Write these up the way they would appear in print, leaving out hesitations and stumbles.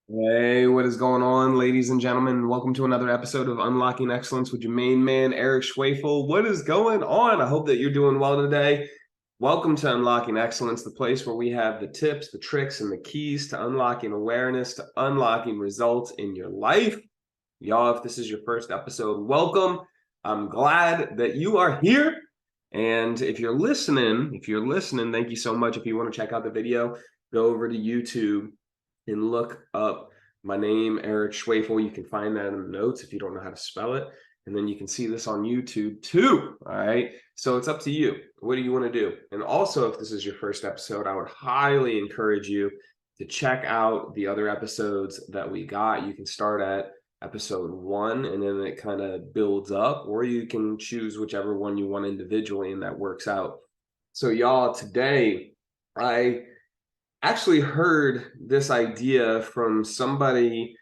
Hey, what is going on, ladies and gentlemen? Welcome to another episode of Unlocking Excellence with your main man, Eric Schwefel. What is going on? I hope that you're doing well today. Welcome to Unlocking Excellence, the place where we have the tips, the tricks, and the keys to unlocking awareness, to unlocking results in your life. Y'all, if this is your first episode, welcome. I'm glad that you are here. And if you're listening, thank you so much. If you want to check out the video, go over to YouTube and look up my name, Eric Schwefel. You can find that in the notes if you don't know how to spell it. And then you can see this on YouTube too. All right. So it's up to you. What do you want to do? And also, if this is your first episode, I would highly encourage you to check out the other episodes that we got. You can start at episode 1 and then it kind of builds up, or you can choose whichever one you want individually and that works out. So y'all, today I actually heard this idea from somebody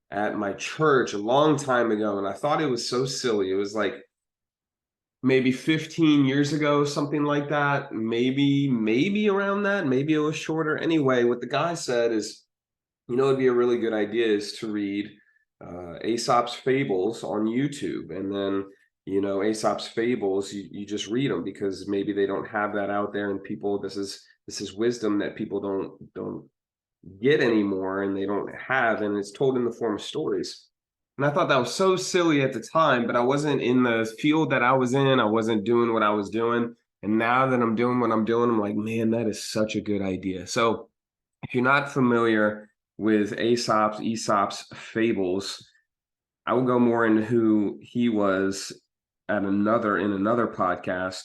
at my church a long time ago, and I thought it was so silly. It was like maybe 15 years ago, something like that. Maybe around that. Maybe it was shorter. Anyway, what the guy said is, it'd be a really good idea is to read Aesop's Fables on YouTube, and then Aesop's Fables, you just read them because maybe they don't have that out there, and people, this is wisdom that people don't get anymore, and they don't have, and it's told in the form of stories. And I thought that was so silly at the time, but I wasn't in the field that I was in. I wasn't doing what I was doing. And now that I'm doing what I'm doing, I'm like, man, that is such a good idea. So if you're not familiar with Aesop's Fables, I will go more into who he was in another podcast,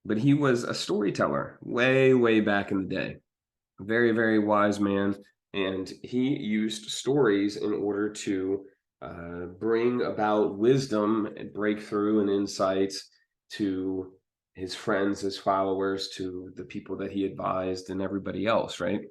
but he was a storyteller way back in the day. Very, very wise man. And he used stories in order to bring about wisdom and breakthrough and insights to his friends, his followers, to the people that he advised, and everybody else, right?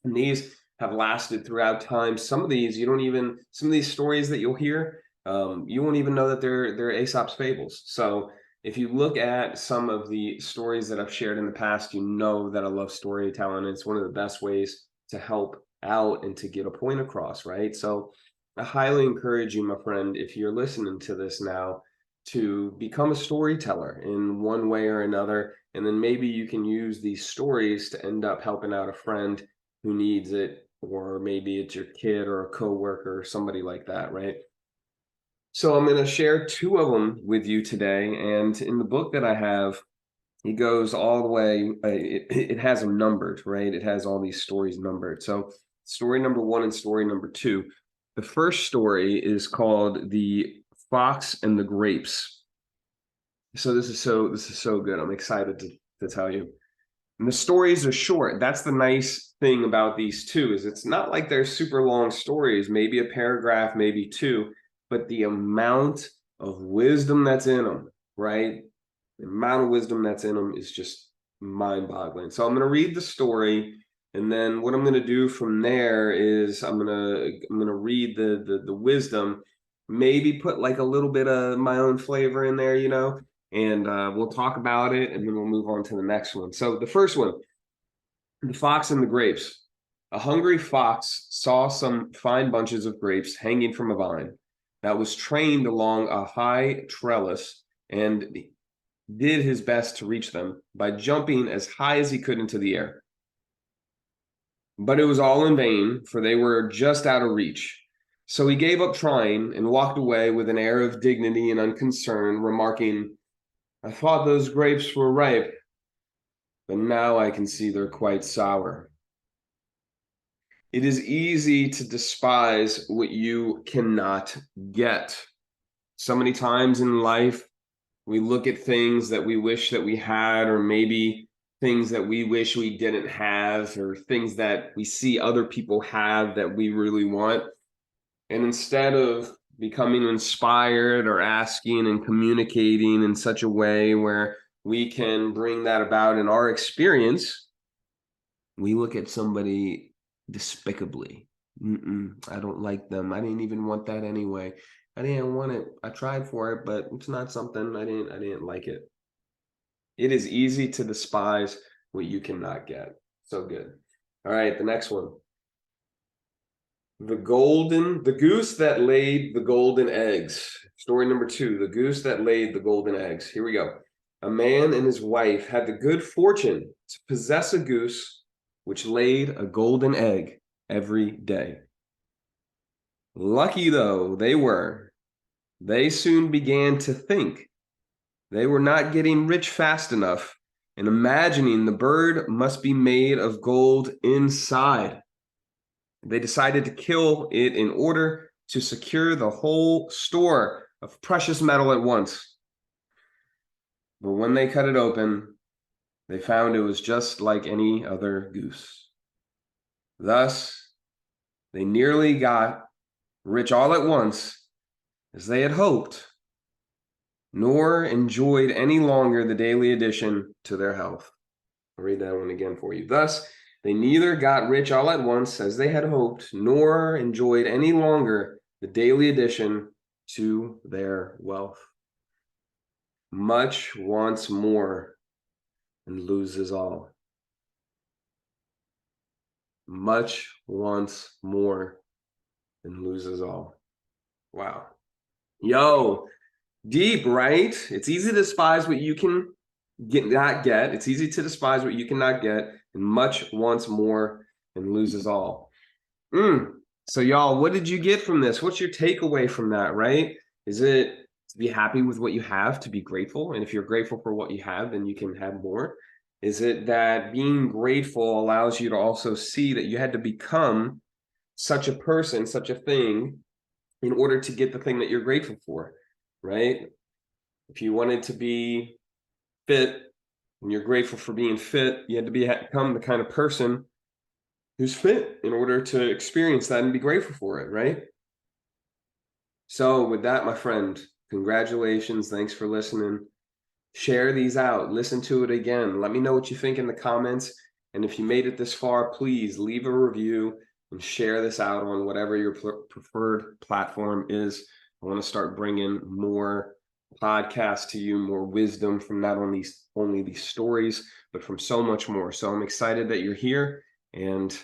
And these have lasted throughout time. Some of these some of these stories that you'll hear, you won't even know that they're Aesop's fables. So if you look at some of the stories that I've shared in the past, you know that I love storytelling. It's one of the best ways to help out and to get a point across, right? So I highly encourage you, my friend, if you're listening to this now, to become a storyteller in one way or another. And then maybe you can use these stories to end up helping out a friend who needs it, or maybe it's your kid or a coworker or somebody like that, right? So I'm going to share two of them with you today. And in the book that I have, he goes all the way, it has them numbered, right? It has all these stories numbered. So story number 1 and story number 2. The first story is called The Fox and the Grapes. So this is so good. I'm excited to tell you. And the stories are short. That's the nice thing about these two, is it's not like they're super long stories, maybe a paragraph, maybe two, but the amount of wisdom that's in them, right? The amount of wisdom that's in them is just mind-boggling. So I'm going to read the story, and then what I'm going to do from there is I'm going to read the wisdom, maybe put like a little bit of my own flavor in there, and we'll talk about it, and then we'll move on to the next one. So the first one, The Fox and the Grapes. A hungry fox saw some fine bunches of grapes hanging from a vine that was trained along a high trellis, and did his best to reach them by jumping as high as he could into the air. But it was all in vain, for they were just out of reach. So he gave up trying and walked away with an air of dignity and unconcern, remarking, "I thought those grapes were ripe, but now I can see they're quite sour." It is easy to despise what you cannot get. So many times in life, we look at things that we wish that we had, or maybe things that we wish we didn't have, or things that we see other people have that we really want. And instead of becoming inspired or asking and communicating in such a way where we can bring that about in our experience, we look at somebody despicably. I don't like them. I didn't even want that anyway. I didn't want it. I tried for it, but it's not something I didn't like it. It is easy to despise what you cannot get. So good. All right, the next one. The goose that laid the golden eggs. Story number 2, the goose that laid the golden eggs. Here we go. A man and his wife had the good fortune to possess a goose which laid a golden egg every day. Lucky though they were, they soon began to think they were not getting rich fast enough and imagining the bird must be made of gold inside. They decided to kill it in order to secure the whole store of precious metal at once. But when they cut it open, they found it was just like any other goose. Thus, they nearly got rich all at once, as they had hoped, nor enjoyed any longer the daily addition to their health. I'll read that one again for you. Thus, they neither got rich all at once, as they had hoped, nor enjoyed any longer the daily addition to their wealth. Much wants more and loses all. Much wants more and loses all. Wow. Yo, deep, right? It's easy to despise what you can not get. It's easy to despise what you cannot get, and much wants more and loses all. So y'all, what did you get from this? What's your takeaway from that, right? Is it to be happy with what you have, to be grateful? And if you're grateful for what you have, then you can have more. Is it that being grateful allows you to also see that you had to become such a person, such a thing, in order to get the thing that you're grateful for, right? If you wanted to be fit and you're grateful for being fit, you had to become the kind of person who's fit in order to experience that and be grateful for it, right? So with that, my friend, congratulations. Thanks for listening. Share these out. Listen to it again. Let me know what you think in the comments. And if you made it this far, please leave a review and share this out on whatever your preferred platform is. I want to start bringing more podcasts to you, more wisdom from not only these stories, but from so much more. So I'm excited that you're here, and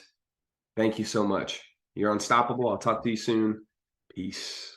thank you so much. You're unstoppable. I'll talk to you soon. Peace.